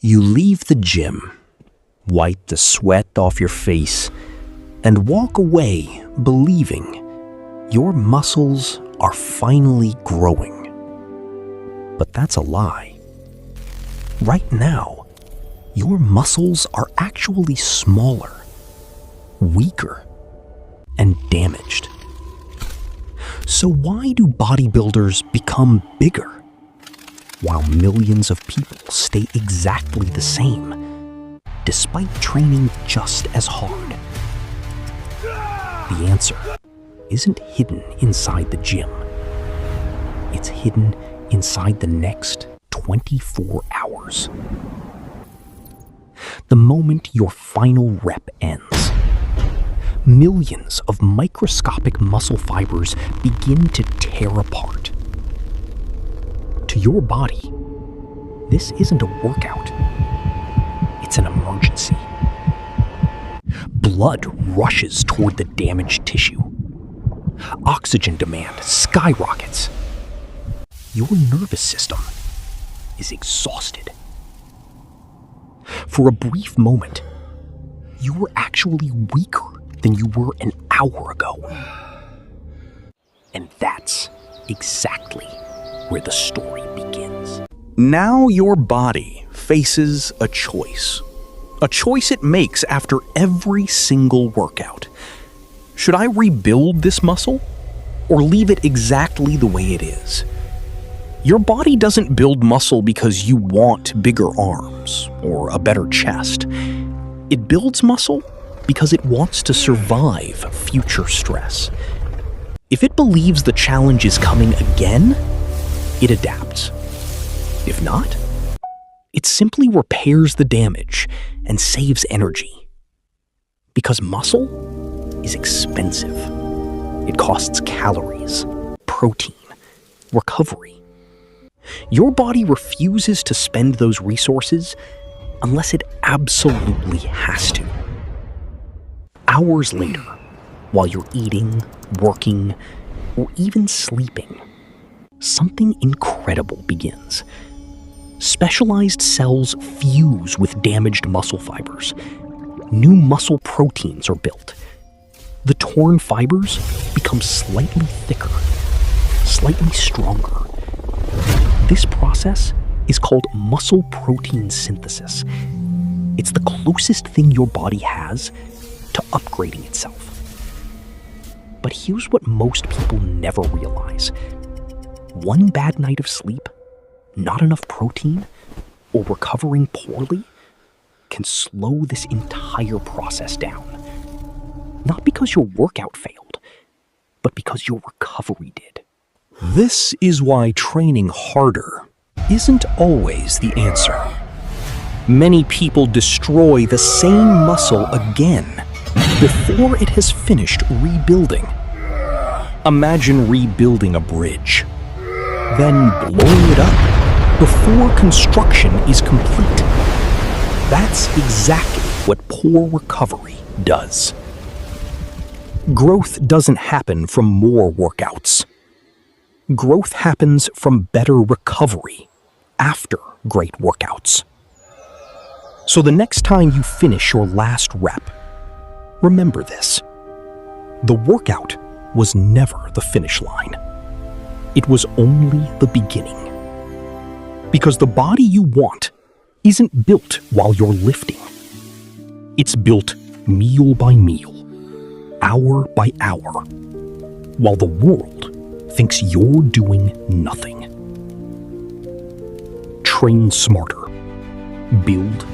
You leave the gym, wipe the sweat off your face, and walk away believing your muscles are finally growing. But that's a lie. Right now, your muscles are actually smaller, weaker, and damaged. So why do bodybuilders become bigger, while millions of people stay exactly the same, despite training just as hard? The answer isn't hidden inside the gym. It's hidden inside the next 24 hours. The moment your final rep ends, millions of microscopic muscle fibers begin to tear apart. To your body, this isn't a workout. It's an emergency. Blood rushes toward the damaged tissue. Oxygen demand skyrockets. Your nervous system is exhausted. For a brief moment, you were actually weaker than you were an hour ago. And that's exactly where the story begins. Now your body faces a choice. A choice it makes after every single workout. Should I rebuild this muscle or leave it exactly the way it is? Your body doesn't build muscle because you want bigger arms or a better chest. It builds muscle because it wants to survive future stress. If it believes the challenge is coming again, it adapts. If not, it simply repairs the damage and saves energy. Because muscle is expensive. It costs calories, protein, recovery. Your body refuses to spend those resources unless it absolutely has to. Hours later, while you're eating, working, or even sleeping, something incredible begins. Specialized cells fuse with damaged muscle fibers. New muscle proteins are built. The torn fibers become slightly thicker, slightly stronger. This process is called muscle protein synthesis. It's the closest thing your body has to upgrading itself. But here's what most people never realize. One bad night of sleep, not enough protein, or recovering poorly can slow this entire process down. Not because your workout failed, but because your recovery did. This is why training harder isn't always the answer. Many people destroy the same muscle again before it has finished rebuilding. Imagine rebuilding a bridge, then blowing it up before construction is complete. That's exactly what poor recovery does. Growth doesn't happen from more workouts. Growth happens from better recovery after great workouts. So the next time you finish your last rep, remember this. The workout was never the finish line. It was only the beginning. Because the body you want isn't built while you're lifting. It's built meal by meal, hour by hour, while the world thinks you're doing nothing. Train smarter. Build